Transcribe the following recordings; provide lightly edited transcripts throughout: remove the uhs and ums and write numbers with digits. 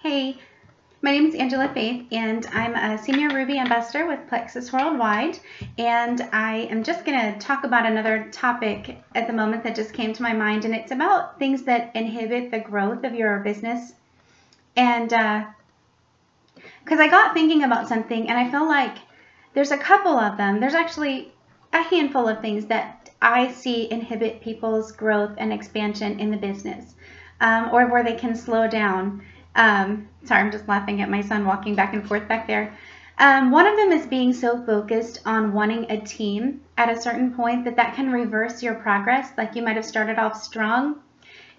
Hey, my name is Angela Faith, and I'm a Senior Ruby Ambassador with Plexus Worldwide, and I am just going to talk about another topic at the moment that just came to my mind, and it's about things that inhibit the growth of your business. And because I got thinking about something, and I feel like there's a couple of them. There's actually a handful of things that I see inhibit people's growth and expansion in the business, or where they can slow down. Sorry, I'm just laughing at my son walking back and forth back there. One of them is being so focused on wanting a team at a certain point that can reverse your progress. Like you might have started off strong,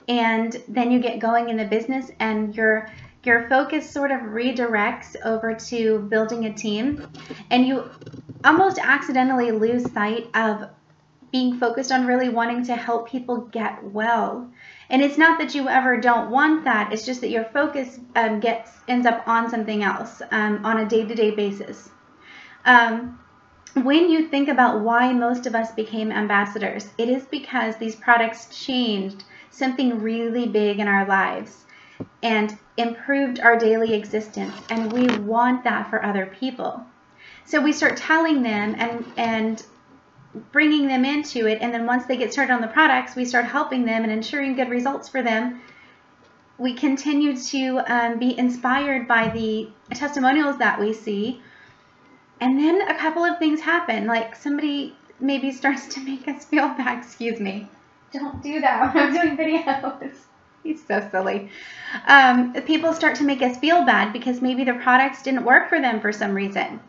and then you get going in the business and your focus sort of redirects over to building a team, and you almost accidentally lose sight of being focused on really wanting to help people get well. And it's not that you ever don't want that, it's just that your focus ends up on something else on a day-to-day basis. When you think about why most of us became ambassadors, it is because these products changed something really big in our lives and improved our daily existence, and we want that for other people. So we start telling them and bringing them into it, and then once they get started on the products, we start helping them and ensuring good results for them. We continue to be inspired by the testimonials that we see, and then a couple of things happen, like somebody maybe starts to make us feel bad. Excuse me, don't do that when I'm doing videos. He's so silly. People start to make us feel bad because maybe the products didn't work for them for some reason.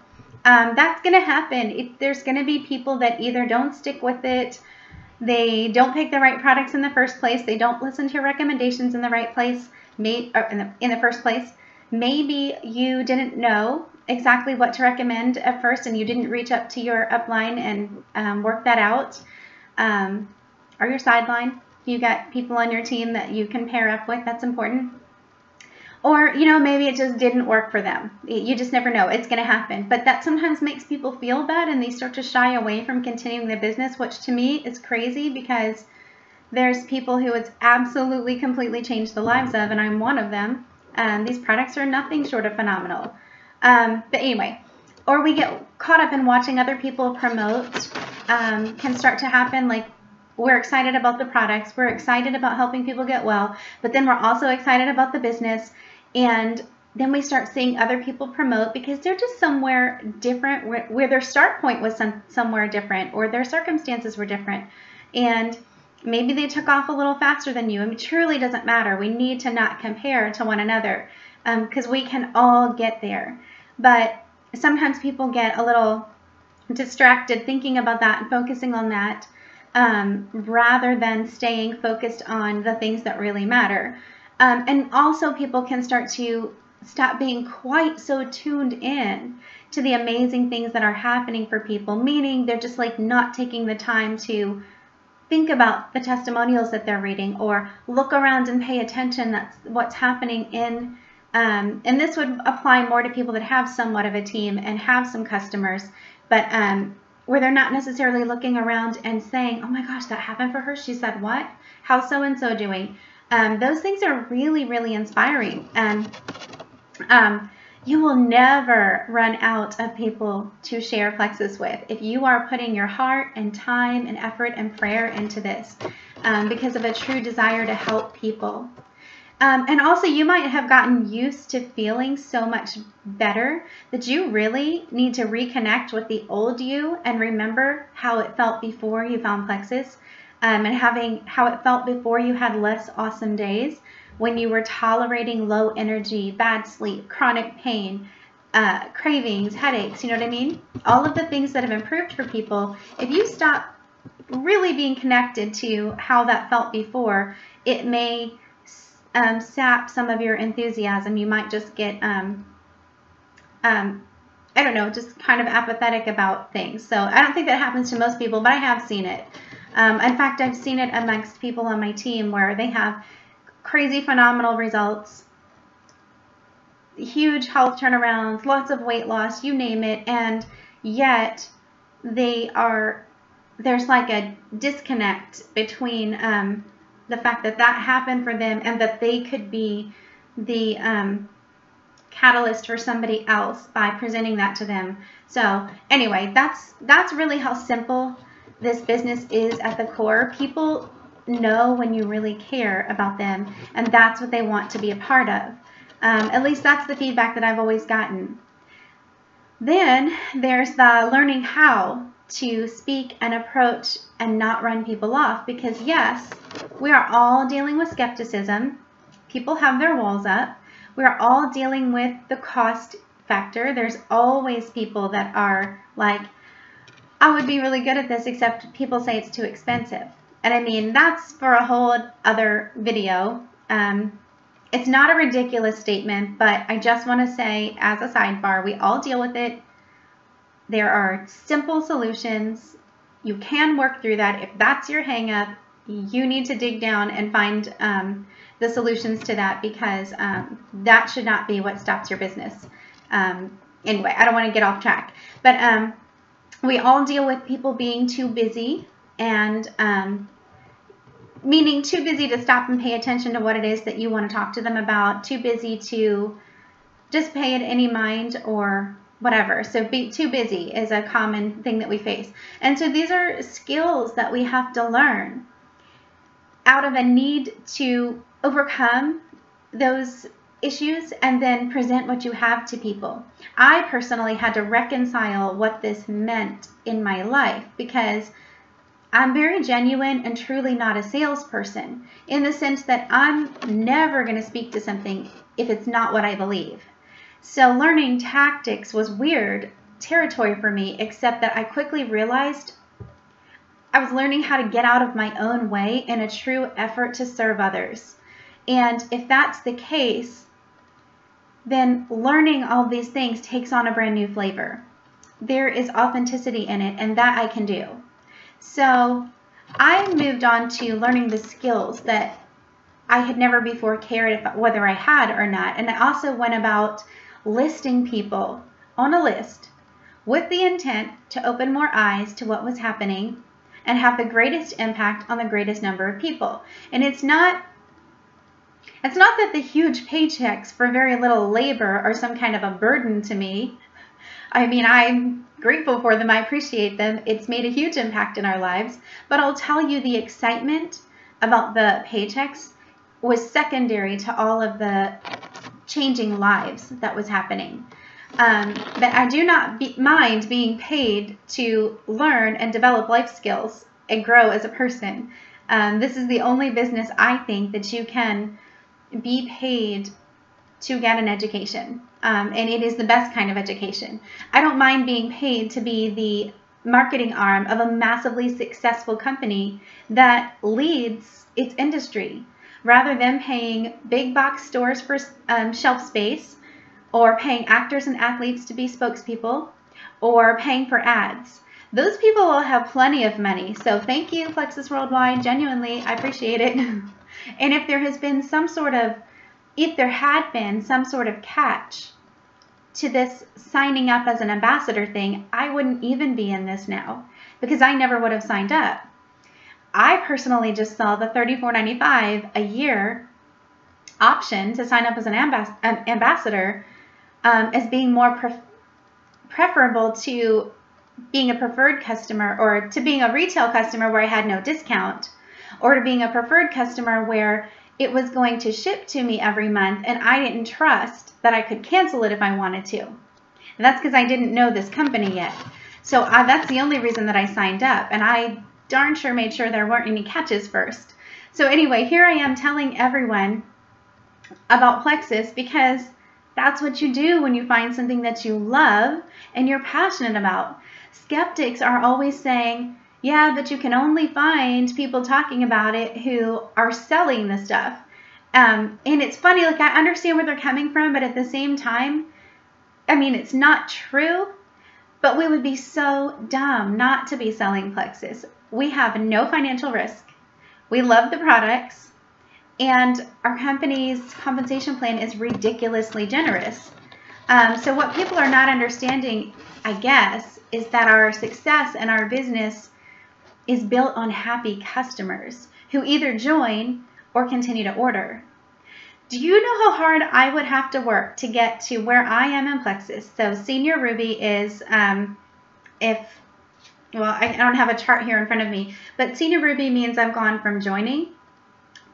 That's going to happen. There's going to be people that either don't stick with it, they don't pick the right products in the first place, they don't listen to your recommendations in the right place, in the first place. Maybe you didn't know exactly what to recommend at first, and you didn't reach up to your upline and work that out, or your sideline. You got people on your team that you can pair up with. That's important. Or, maybe it just didn't work for them. You just never know. It's going to happen. But that sometimes makes people feel bad, and they start to shy away from continuing the business, which to me is crazy because there's people who it's absolutely completely changed the lives of, and I'm one of them. These products are nothing short of phenomenal. But anyway, or we get caught up in watching other people promote, can start to happen. Like, we're excited about the products, we're excited about helping people get well, but then we're also excited about the business. And then we start seeing other people promote because they're just somewhere different, where their start point was somewhere different, or their circumstances were different. And maybe they took off a little faster than you. I mean, it truly doesn't matter. We need to not compare to one another because we can all get there. But sometimes people get a little distracted thinking about that and focusing on that rather than staying focused on the things that really matter. And also people can stop being quite so tuned in to the amazing things that are happening for people, meaning they're just like not taking the time to think about the testimonials that they're reading or look around and pay attention. That's what's happening in, and this would apply more to people that have somewhat of a team and have some customers, but where they're not necessarily looking around and saying, oh my gosh, that happened for her. She said what? How's so-and-so doing? Those things are really, really inspiring. And you will never run out of people to share Plexus with if you are putting your heart and time and effort and prayer into this because of a true desire to help people. And also, you might have gotten used to feeling so much better that you really need to reconnect with the old you and remember how it felt before you found Plexus. And how it felt before you had less awesome days, when you were tolerating low energy, bad sleep, chronic pain, cravings, headaches, you know what I mean? All of the things that have improved for people, if you stop really being connected to how that felt before, it may sap some of your enthusiasm. You might just get, I don't know, just kind of apathetic about things. So I don't think that happens to most people, but I have seen it. In fact, I've seen it amongst people on my team where they have crazy, phenomenal results, huge health turnarounds, lots of weight loss, you name it, and yet there's like a disconnect between the fact that happened for them and that they could be the catalyst for somebody else by presenting that to them. So anyway, that's really how simple this business is at the core. People know when you really care about them, and that's what they want to be a part of. At least that's the feedback that I've always gotten. Then there's the learning how to speak and approach and not run people off, because yes, we are all dealing with skepticism. People have their walls up. We are all dealing with the cost factor. There's always people that are like, I would be really good at this, except people say it's too expensive. And I mean, that's for a whole other video. It's not a ridiculous statement, but I just want to say as a sidebar, we all deal with it. There are simple solutions. You can work through that. If that's your hang up, you need to dig down and find the solutions to that, because that should not be what stops your business. Anyway, I don't want to get off track, but we all deal with people being too busy, and meaning too busy to stop and pay attention to what it is that you want to talk to them about, too busy to just pay it any mind or whatever. So too busy is a common thing that we face. And so these are skills that we have to learn out of a need to overcome those issues and then present what you have to people. I personally had to reconcile what this meant in my life, because I'm very genuine and truly not a salesperson, in the sense that I'm never going to speak to something if it's not what I believe. So learning tactics was weird territory for me, except that I quickly realized I was learning how to get out of my own way in a true effort to serve others. And if that's the case, then learning all these things takes on a brand new flavor. There is authenticity in it, and that I can do. So I moved on to learning the skills that I had never before cared about whether I had or not. And I also went about listing people on a list with the intent to open more eyes to what was happening and have the greatest impact on the greatest number of people. And it's not that the huge paychecks for very little labor are some kind of a burden to me. I mean, I'm grateful for them. I appreciate them. It's made a huge impact in our lives. But I'll tell you, the excitement about the paychecks was secondary to all of the changing lives that was happening. That I do not mind being paid to learn and develop life skills and grow as a person. This is the only business, I think, that you can be paid to get an education. And it is the best kind of education. I don't mind being paid to be the marketing arm of a massively successful company that leads its industry, rather than paying big box stores for shelf space, or paying actors and athletes to be spokespeople, or paying for ads. Those people will have plenty of money. So thank you, Plexus Worldwide. Genuinely, I appreciate it. And if there had been some sort of catch to this signing up as an ambassador thing, I wouldn't even be in this now, because I never would have signed up. I personally just saw the $34.95 a year option to sign up as an ambassador as being more preferable to being a preferred customer, or to being a retail customer where I had no discount, or to being a preferred customer where it was going to ship to me every month and I didn't trust that I could cancel it if I wanted to. And that's because I didn't know this company yet. So that's the only reason that I signed up, and I darn sure made sure there weren't any catches first. So anyway, here I am telling everyone about Plexus, because that's what you do when you find something that you love and you're passionate about. Skeptics are always saying, yeah, but you can only find people talking about it who are selling the stuff. And it's funny, like, I understand where they're coming from, but at the same time, I mean, it's not true, but we would be so dumb not to be selling Plexus. We have no financial risk. We love the products, and our company's compensation plan is ridiculously generous. So what people are not understanding, I guess, is that our success and our business is built on happy customers who either join or continue to order. Do you know how hard I would have to work to get to where I am in Plexus? So Senior Ruby is, well, I don't have a chart here in front of me, but Senior Ruby means I've gone from joining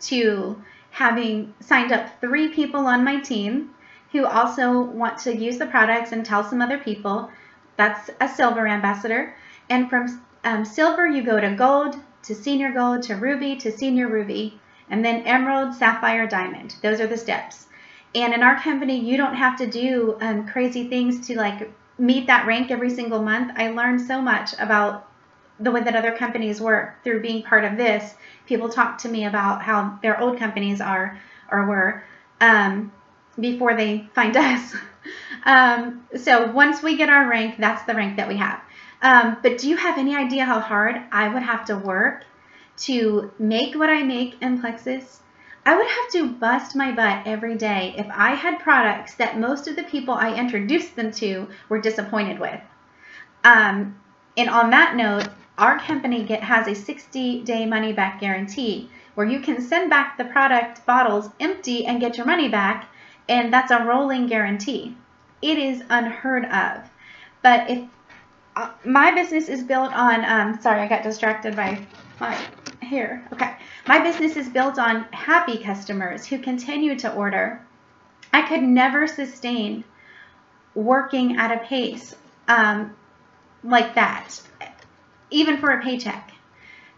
to having signed up 3 people on my team who also want to use the products and tell some other people. That's a Silver ambassador. And from Silver, you go to Gold, to Senior Gold, to Ruby, to Senior Ruby, and then Emerald, Sapphire, Diamond. Those are the steps. And in our company, you don't have to do crazy things to like meet that rank every single month. I learned so much about the way that other companies work through being part of this. People talk to me about how their old companies are or were before they find us. So once we get our rank, that's the rank that we have. But do you have any idea how hard I would have to work to make what I make in Plexus? I would have to bust my butt every day if I had products that most of the people I introduced them to were disappointed with. And on that note, our company has a 60-day money-back guarantee where you can send back the product bottles empty and get your money back, and that's a rolling guarantee. It is unheard of. But if my business is built on, sorry, I got distracted by my hair. Okay. My business is built on happy customers who continue to order. I could never sustain working at a pace like that, even for a paycheck.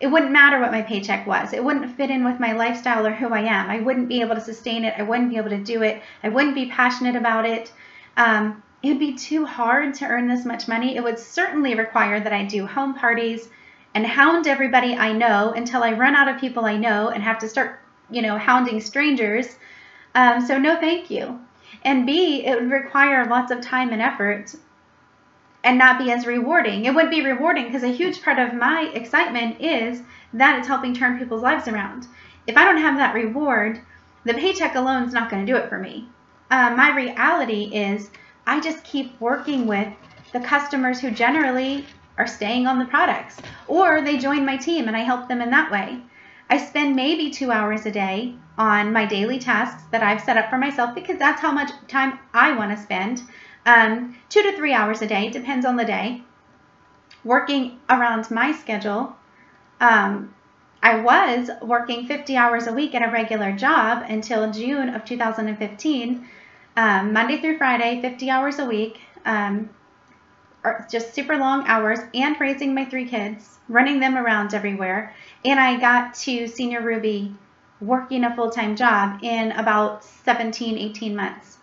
It wouldn't matter what my paycheck was. It wouldn't fit in with my lifestyle or who I am. I wouldn't be able to sustain it. I wouldn't be able to do it. I wouldn't be passionate about it. It would be too hard to earn this much money. It would certainly require that I do home parties and hound everybody I know until I run out of people I know and have to start, hounding strangers. So no, thank you. And B, it would require lots of time and effort and not be as rewarding. It wouldn't be rewarding because a huge part of my excitement is that it's helping turn people's lives around. If I don't have that reward, the paycheck alone is not going to do it for me. My reality is I just keep working with the customers who generally are staying on the products, or they join my team and I help them in that way. I spend maybe 2 hours a day on my daily tasks that I've set up for myself because that's how much time I want to spend. 2 to 3 hours a day, depends on the day, working around my schedule. I was working 50 hours a week at a regular job until June of 2015, Monday through Friday, 50 hours a week, or just super long hours, and raising my 3 kids, running them around everywhere. And I got to Senior Ruby working a full-time job in about 17, 18 months.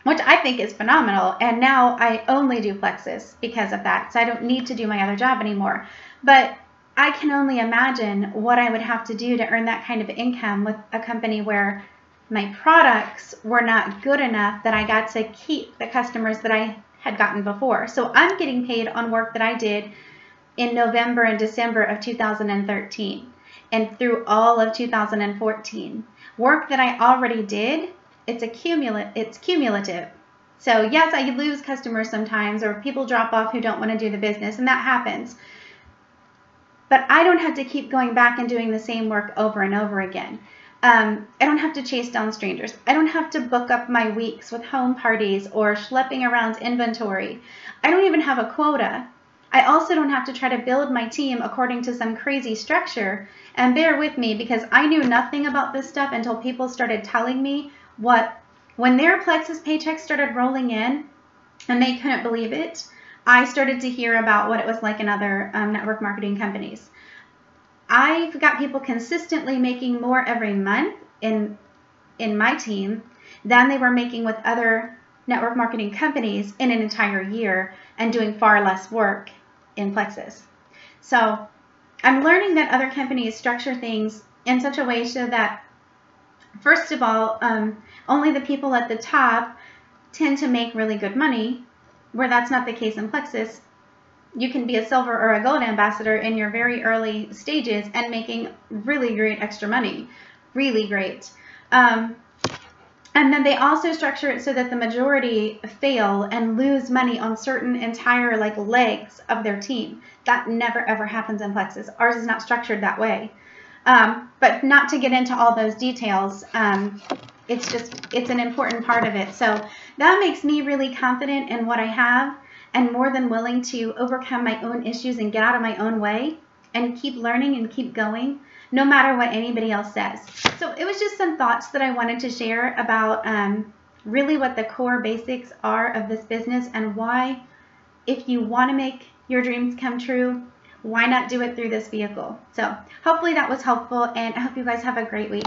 Which I think is phenomenal. And now I only do Plexus because of that. So I don't need to do my other job anymore. But I can only imagine what I would have to do to earn that kind of income with a company where my products were not good enough that I got to keep the customers that I had gotten before. So I'm getting paid on work that I did in November and December of 2013 and through all of 2014. Work that I already did. It's cumulative. So yes, I lose customers sometimes, or people drop off who don't want to do the business, and that happens. But I don't have to keep going back and doing the same work over and over again. I don't have to chase down strangers. I don't have to book up my weeks with home parties or schlepping around inventory. I don't even have a quota. I also don't have to try to build my team according to some crazy structure. And bear with me, because I knew nothing about this stuff until people started telling me when their Plexus paychecks started rolling in and they couldn't believe it. I started to hear about what it was like in other network marketing companies. I've got people consistently making more every month in my team than they were making with other network marketing companies in an entire year, and doing far less work in Plexus. So I'm learning that other companies structure things in such a way so that, first of all, only the people at the top tend to make really good money, where that's not the case in Plexus. You can be a silver or a gold ambassador in your very early stages and making really great extra money. Really great. And then they also structure it so that the majority fail and lose money on certain entire legs of their team. That never ever happens in Plexus. Ours is not structured that way. But not to get into all those details. It's an important part of it. So that makes me really confident in what I have and more than willing to overcome my own issues and get out of my own way and keep learning and keep going, no matter what anybody else says. So it was just some thoughts that I wanted to share about really what the core basics are of this business and why, if you want to make your dreams come true, why not do it through this vehicle? So hopefully that was helpful, and I hope you guys have a great week.